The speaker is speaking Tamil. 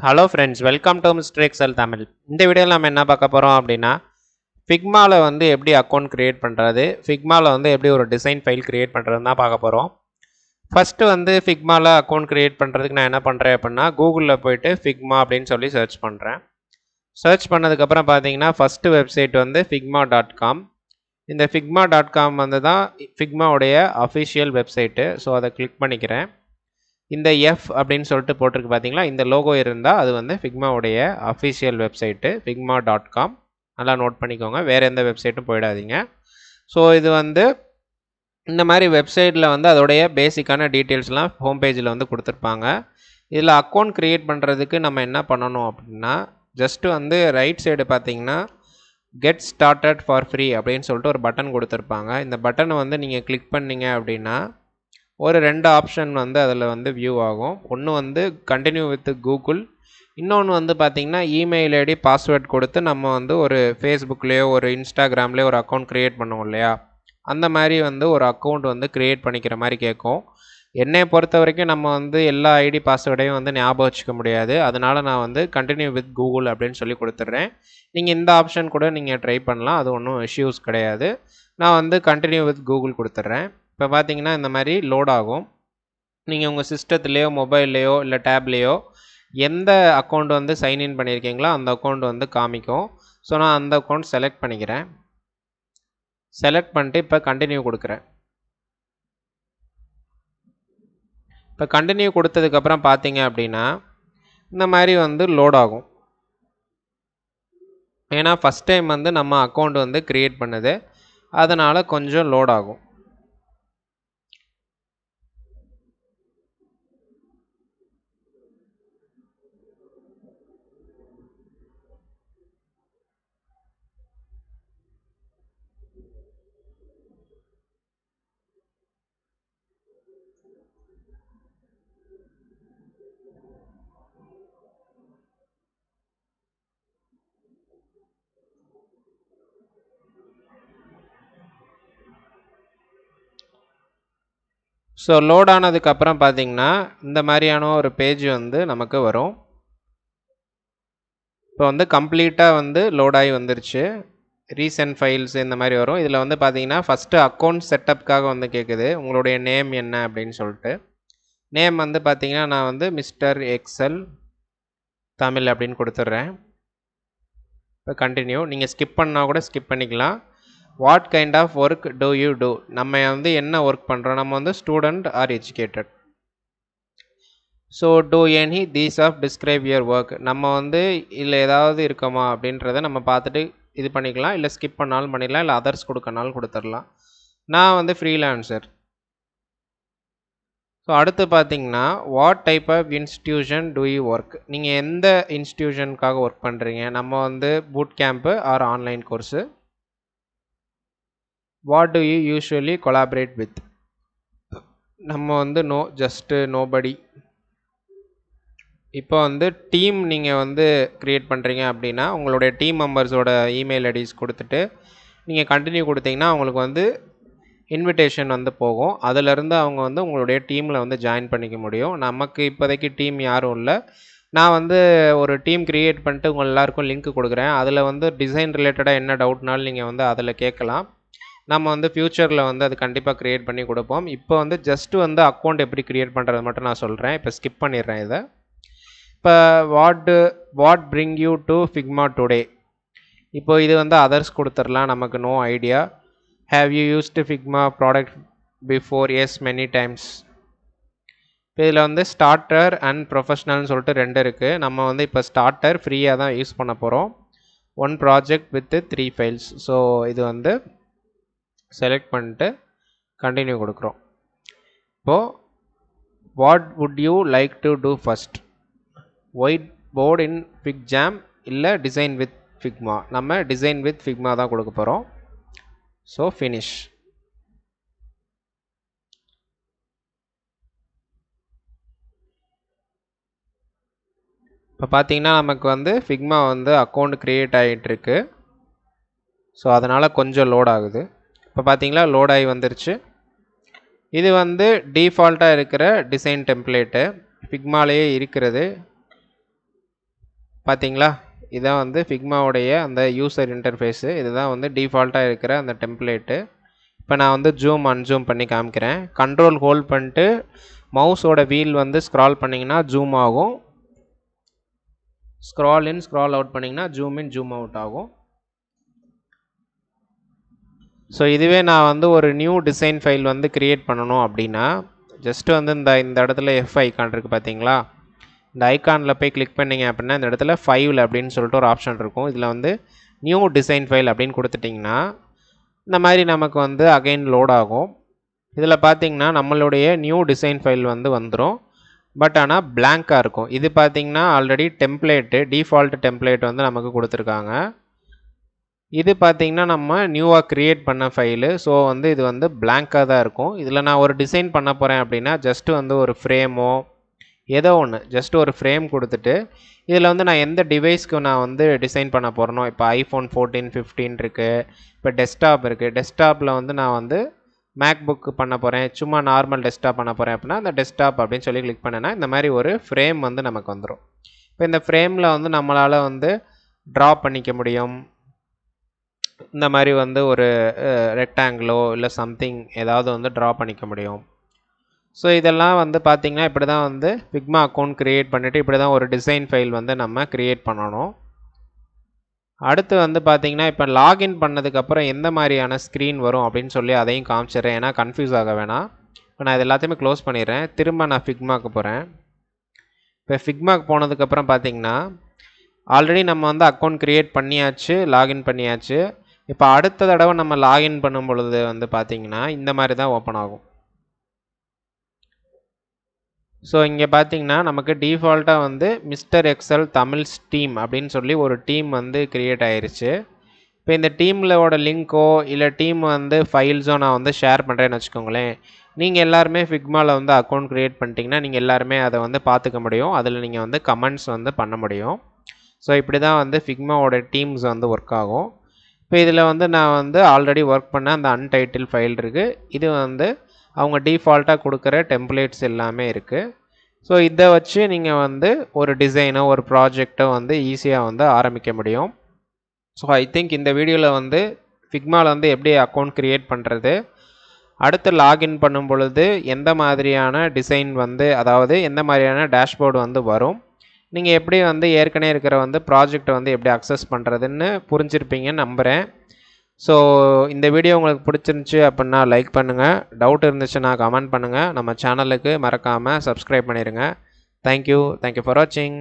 Hello friends, welcome to mister Excel Tamil. இந்த வீடியோவில் நம்ம என்ன பார்க்க போகிறோம் அப்படின்னா, ஃபிக்மாவில் வந்து எப்படி அக்கௌண்ட் க்ரியேட் பண்ணுறது, ஃபிக்மாவில் வந்து எப்படி ஒரு டிசைன் ஃபைல் க்ரியேட் பண்ணுறதுன்னு தான் பார்க்க போகிறோம். ஃபஸ்ட்டு வந்து ஃபிக்மாவில் அக்கௌண்ட் க்ரியேட் பண்ணுறதுக்கு நான் என்ன பண்ணுறேன் அப்படின்னா, கூகுளில் போய்ட்டு ஃபிக்மா அப்படின்னு சொல்லி சர்ச் பண்ணுறேன். சர்ச் பண்ணதுக்கப்புறம் பார்த்தீங்கன்னா, ஃபஸ்ட்டு வெப்சைட் வந்து figma.com. இந்த figma.com வந்து தான் ஃபிக்மாவுடைய அஃபிஷியல் வெப்சைட்டு. ஸோ அதை கிளிக் பண்ணிக்கிறேன். இந்த எஃப் அப்படின்னு சொல்லிட்டு போட்டிருக்கு பார்த்தீங்களா, இந்த லோகோ இருந்தால் அது வந்து ஃபிக்மாவுடைய அஃபிஷியல் வெப்சைட்டு figma.com. நல்லா நோட் பண்ணிக்கோங்க, வேறு எந்த வெப்சைட்டும் போயிடாதீங்க. ஸோ இது வந்து இந்த மாதிரி வெப்சைட்டில் வந்து அதோடைய பேசிக்கான டீட்டெயில்ஸ்லாம் ஹோம் பேஜில் வந்து கொடுத்துருப்பாங்க. இதில் அக்கௌண்ட் க்ரியேட் பண்ணுறதுக்கு நம்ம என்ன பண்ணணும் அப்படின்னா, ஜஸ்ட்டு வந்து ரைட் சைடு பார்த்தீங்கன்னா கெட் ஸ்டார்டட் ஃபார் ஃப்ரீ அப்படின்னு சொல்லிட்டு ஒரு பட்டன் கொடுத்துருப்பாங்க. இந்த பட்டனை வந்து நீங்கள் கிளிக் பண்ணிங்க அப்படின்னா ஒரு 2 ஆப்ஷன் வந்து அதில் வந்து வியூ ஆகும். ஒன்று வந்து கண்டினியூ வித் கூகுள், இன்னொன்று வந்து பார்த்திங்கன்னா இமெயில் ஐடி பாஸ்வேர்ட் கொடுத்து நம்ம வந்து ஒரு ஃபேஸ்புக்லேயோ ஒரு இன்ஸ்டாகிராம்லேயோ ஒரு அக்கௌண்ட் க்ரியேட் பண்ணுவோம் இல்லையா, அந்த மாதிரி வந்து ஒரு அக்கௌண்ட் வந்து க்ரியேட் பண்ணிக்கிற மாதிரி கேட்கும். என்னை பொறுத்த வரைக்கும் நம்ம வந்து எல்லா ஐடி பாஸ்வேர்டையும் வந்து ஞாபகம் வச்சுக்க முடியாது. அதனால் நான் வந்து கண்டினியூ வித் கூகுள் அப்படின்னு சொல்லி கொடுத்துட்றேன். நீங்கள் இந்த ஆப்ஷன் கூட நீங்கள் ட்ரை பண்ணலாம், அது ஒன்றும் இஷ்யூஸ் கிடையாது. நான் வந்து கண்டினியூ வித் கூகுள் கொடுத்துட்றேன். இப்போ பார்த்தீங்கன்னா இந்த மாதிரி லோட் ஆகும். நீங்கள் உங்கள் சிஸ்டத்துலேயோ மொபைல்லையோ இல்லை டேப்லேயோ எந்த அக்கௌண்ட் வந்து சைன்இன் பண்ணியிருக்கீங்களோ அந்த அக்கௌண்ட் வந்து காமிக்கும். ஸோ நான் அந்த அக்கௌண்ட் செலக்ட் பண்ணிக்கிறேன். செலக்ட் பண்ணிட்டு இப்போ கண்டினியூ கொடுக்குறேன். இப்போ கண்டினியூ கொடுத்ததுக்கப்புறம் பார்த்தீங்க அப்படின்னா இந்த மாதிரி வந்து லோட் ஆகும். ஏன்னா ஃபஸ்ட் டைம் வந்து நம்ம அக்கௌண்ட் வந்து க்ரியேட் பண்ணுது, அதனால் கொஞ்சம் லோட் ஆகும். ஸோ லோட் ஆனதுக்கப்புறம் பார்த்தீங்கன்னா இந்த மாதிரியான ஒரு பேஜ் வந்து நமக்கு வரும். இப்போ வந்து கம்ப்ளீட்டாக வந்து லோட் ஆகி வந்துருச்சு. ரீசெண்ட் ஃபைல்ஸ் இந்த மாதிரி வரும். இதில் வந்து பார்த்தீங்கன்னா ஃபஸ்ட்டு அக்கௌண்ட் செட்டப்காக வந்து கேட்குது, உங்களுடைய நேம் என்ன அப்படின்னு சொல்லிட்டு. நேம் வந்து பார்த்தீங்கன்னா நான் வந்து மிஸ்டர் எக்ஸல் தமிழ் அப்படின்னு கொடுத்துட்றேன். இப்போ கண்டினியூ. நீங்கள் ஸ்கிப் பண்ணால் கூட ஸ்கிப் பண்ணிக்கலாம். What kind of work do you do, நம்ம வந்து என்ன ஒர்க் பண்ணுறோம், நம்ம வந்து student or educated. So do any these of describe your work, நம்ம வந்து இதில் ஏதாவது இருக்கோமா அப்படின்றத நம்ம பார்த்துட்டு இது பண்ணிக்கலாம், இல்லை ஸ்கிப் பண்ணாலும் பண்ணிடலாம், இல்லை அதர்ஸ் கொடுக்கனாலும் கொடுத்துடலாம். நான் வந்து ஃப்ரீலான்சர். ஸோ அடுத்து பார்த்தீங்கன்னா what type of institution do you work, நீங்கள் எந்த இன்ஸ்டியூஷனுக்காக ஒர்க் பண்ணுறீங்க, நம்ம வந்து boot camp or online course. What do you usually collaborate with, நம்ம வந்து நோ ஜஸ்ட்டு நோபடி. இப்போ வந்து டீம் நீங்கள் வந்து க்ரியேட் பண்ணுறீங்க அப்படின்னா உங்களுடைய டீம் மெம்பர்ஸோட இமெயில் ஐடிஸ் கொடுத்துட்டு நீங்கள் கண்டினியூ கொடுத்தீங்கன்னா அவங்களுக்கு வந்து இன்விடேஷன் வந்து போகும். அதிலேருந்து அவங்க வந்து உங்களுடைய டீமில் வந்து ஜாயின் பண்ணிக்க முடியும். நமக்கு இப்போதைக்கு டீம் யாரும் இல்லை. நான் வந்து ஒரு டீம் க்ரியேட் பண்ணிட்டு உங்கள் எல்லாருக்கும் லிங்க் கொடுக்குறேன். அதில் வந்து டிசைன் ரிலேட்டடாக என்ன டவுட்னாலும் நீங்கள் வந்து அதில் கேட்கலாம். நம்ம வந்து ஃப்யூச்சரில் வந்து அது கண்டிப்பாக க்ரியேட் பண்ணி கொடுப்போம். இப்போ வந்து ஜஸ்ட்டு வந்து அக்கௌண்ட் எப்படி க்ரியேட் பண்ணுறது மட்டும் நான் சொல்கிறேன். இப்போ ஸ்கிப் பண்ணிடுறேன் இதை. இப்போ what bring you to Figma today, இப்போ இது வந்து அதர்ஸ் கொடுத்துடலாம், நமக்கு no idea. Have you used Figma product before, yes many times. இப்போ இதில் வந்து ஸ்டார்டர் அண்ட் ப்ரொஃபஷ்னல்னு சொல்லிட்டு 2 இருக்குது. நம்ம வந்து இப்போ ஸ்டார்டர் ஃப்ரீயாக தான் யூஸ் பண்ண போகிறோம். 1 ப்ராஜெக்ட் வித் 3 ஃபைல்ஸ். ஸோ இது வந்து செலக்ட் பண்ணிட்டு கண்டினியூ கொடுக்குறோம். இப்போது what would you like to do first, white board in FigJam இல்லை டிசைன் வித் ஃபிக்மா, நம்ம டிசைன் வித் ஃபிக்மா தான் கொடுக்க போகிறோம். So finish. இப்போ பார்த்தீங்கன்னா நமக்கு வந்து ஃபிக்மா வந்து அக்கௌண்ட் க்ரியேட் ஆகிட்டுருக்கு. ஸோ அதனால் கொஞ்சம் லோட் ஆகுது. இப்போ பார்த்தீங்களா லோட் ஆகி வந்துருச்சு. இது வந்து டிஃபால்ட்டாக இருக்கிற டிசைன் டெம்ப்ளேட்டு ஃபிக்மாலேயே இருக்கிறது. பார்த்தீங்களா? இதான் வந்து ஃபிக்மாவுடைய அந்த யூசர் இன்டர்ஃபேஸு. இதுதான் வந்து டிஃபால்ட்டாக இருக்கிற அந்த டெம்ப்ளேட்டு. இப்போ நான் வந்து ஜூம் அன்ஜூம் பண்ணி காமிக்கிறேன். கண்ட்ரோல் ஹோல்ட் பண்ணிட்டு மவுஸோட வீல் வந்து ஸ்க்ரால் பண்ணிங்கன்னா ஜூம் ஆகும். ஸ்க்ரால் இன் ஸ்க்ரால் அவுட் பண்ணிங்கன்னா ஜூம் இன் ஜூம் அவுட் ஆகும். ஸோ இதுவே நான் வந்து ஒரு நியூ டிசைன் ஃபைல் வந்து க்ரியேட் பண்ணணும் அப்படின்னா ஜஸ்ட்டு வந்து இந்த இடத்துல எஃப் ஐக்கான் இருக்குது பார்த்தீங்களா? இந்த ஐக்கானில் போய் கிளிக் பண்ணிங்க அப்படின்னா இந்த இடத்துல ஃபைல் அப்படின்னு சொல்லிட்டு ஒரு ஆப்ஷன் இருக்கும். இதில் வந்து நியூ டிசைன் ஃபைல் அப்படின்னு கொடுத்துட்டிங்கன்னா இந்த மாதிரி நமக்கு வந்து அகைன் லோட் ஆகும். இதில் பார்த்தீங்கன்னா நம்மளுடைய நியூ டிசைன் ஃபைல் வந்து வந்துடும். பட் ஆனால் பிளாங்காக இருக்கும். இது பார்த்தீங்கன்னா ஆல்ரெடி டெம்ப்ளேட்டு டிஃபால்ட் டெம்ப்ளேட் வந்து நமக்கு கொடுத்துருக்காங்க. இது பார்த்தீங்கன்னா நம்ம நியூவாக க்ரியேட் பண்ண ஃபைலு. ஸோ வந்து இது வந்து பிளாங்காக தான் இருக்கும். இதில் நான் ஒரு டிசைன் பண்ண போகிறேன் அப்படின்னா ஜஸ்ட்டு வந்து ஒரு ஃப்ரேமோ ஏதோ ஒன்று ஜஸ்ட் ஒரு ஃப்ரேம் கொடுத்துட்டு இதில் வந்து நான் எந்த டிவைஸ்க்கு நான் வந்து டிசைன் பண்ண போகிறேனோ, இப்போ ஐஃபோன் 14, 15 இருக்குது, இப்போ டெஸ்க்டாப் இருக்குது. டெஸ்க்டாப்பில் வந்து நான் வந்து மேக்புக் பண்ண போகிறேன், சும்மா நார்மல் டெஸ்க்டாப் பண்ண போகிறேன் அப்படின்னா அந்த டெஸ்க்டாப் அப்படின்னு சொல்லி கிளிக் பண்ணேன்னா இந்த மாதிரி ஒரு ஃப்ரேம் வந்து நமக்கு வந்துடும். இப்போ இந்த ஃப்ரேமில் வந்து நம்மளால் வந்து ட்ரா பண்ணிக்க முடியும். இந்த மாதிரி வந்து ஒரு ரெக்டாங்கிளோ இல்லை சம்திங் ஏதாவது வந்து ட்ரா பண்ணிக்க முடியும். ஸோ இதெல்லாம் வந்து பார்த்திங்கன்னா இப்படி தான் வந்து ஃபிக்மா அக்கௌண்ட் க்ரியேட் பண்ணிவிட்டு இப்படி தான் ஒரு டிசைன் ஃபைல் வந்து நம்ம க்ரியேட் பண்ணணும். அடுத்து வந்து பார்த்திங்கன்னா இப்போ லாகின் பண்ணதுக்கப்புறம் எந்த மாதிரியான ஸ்க்ரீன் வரும் அப்படின்னு சொல்லி அதையும் காமிச்சிடுறேன். ஏன்னா கன்ஃபியூஸ் ஆக வேணாம். இப்போ நான் இது எல்லாத்தையுமே க்ளோஸ் பண்ணிடுறேன். திரும்ப நான் ஃபிக்மாக்கு போகிறேன். இப்போ ஃபிக்மாக்கு போனதுக்கப்புறம் பார்த்திங்கன்னா ஆல்ரெடி நம்ம வந்து அக்கௌண்ட் க்ரியேட் பண்ணியாச்சு, லாகின் பண்ணியாச்சு. இப்போ அடுத்த தடவை நம்ம லாகின் பண்ணும் பொழுது வந்து பார்த்திங்கன்னா இந்த மாதிரி தான் ஓப்பன் ஆகும். ஸோ இங்கே பார்த்தீங்கன்னா நமக்கு டிஃபால்ட்டாக வந்து மிஸ்டர் எக்ஸல் தமிழ் டீம் அப்படின்னு சொல்லி ஒரு டீம் வந்து க்ரியேட் ஆயிடுச்சு. இப்போ இந்த டீம்லோட லிங்க்கோ இல்லை டீம் வந்து ஃபைல்ஸோ நான் வந்து ஷேர் பண்ணுறேன்னு வச்சுக்கோங்களேன். நீங்கள் எல்லாருமே ஃபிக்மாவில் வந்து அக்கௌண்ட் க்ரியேட் பண்ணிட்டீங்கன்னா நீங்கள் எல்லாருமே அதை வந்து பார்த்துக்க முடியும். அதில் நீங்கள் வந்து கமெண்ட்ஸ் வந்து பண்ண முடியும். ஸோ இப்படி தான் வந்து ஃபிக்மாவோட டீம்ஸ் வந்து ஒர்க் ஆகும். இப்போ இதில் வந்து நான் வந்து ஆல்ரெடி ஒர்க் பண்ண அந்த அன்டைட்டில் ஃபைல் இருக்குது. இது வந்து அவங்க டிஃபால்ட்டாக கொடுக்குற டெம்ப்ளேட்ஸ் எல்லாமே இருக்குது. ஸோ இதை வச்சு நீங்கள் வந்து ஒரு டிசைனோ ஒரு ப்ராஜெக்டோ வந்து ஈஸியாக வந்து ஆரம்பிக்க முடியும். ஸோ ஐ திங்க் இந்த வீடியோவில் வந்து ஃபிக்மாவில் வந்து எப்படி அக்கௌண்ட் க்ரியேட் பண்ணுறது, அடுத்து லாகின் பண்ணும் பொழுது எந்த மாதிரியான டிசைன் வந்து அதாவது எந்த மாதிரியான டேஷ்போர்டு வந்து வரும், நீங்கள் எப்படி வந்து ஏற்கனவே இருக்கிற வந்து ப்ராஜெக்டை வந்து எப்படி அக்சஸ் பண்ணுறதுன்னு புரிஞ்சிருப்பீங்கன்னு நம்புகிறேன். ஸோ இந்த வீடியோ உங்களுக்கு பிடிச்சிருந்துச்சி அப்படின்னா லைக் பண்ணுங்கள். டவுட் இருந்துச்சுன்னா கமெண்ட் பண்ணுங்கள். நம்ம சேனலுக்கு மறக்காமல் சப்ஸ்கிரைப் பண்ணிடுங்க. தேங்க்யூ ஃபார் வாட்சிங்.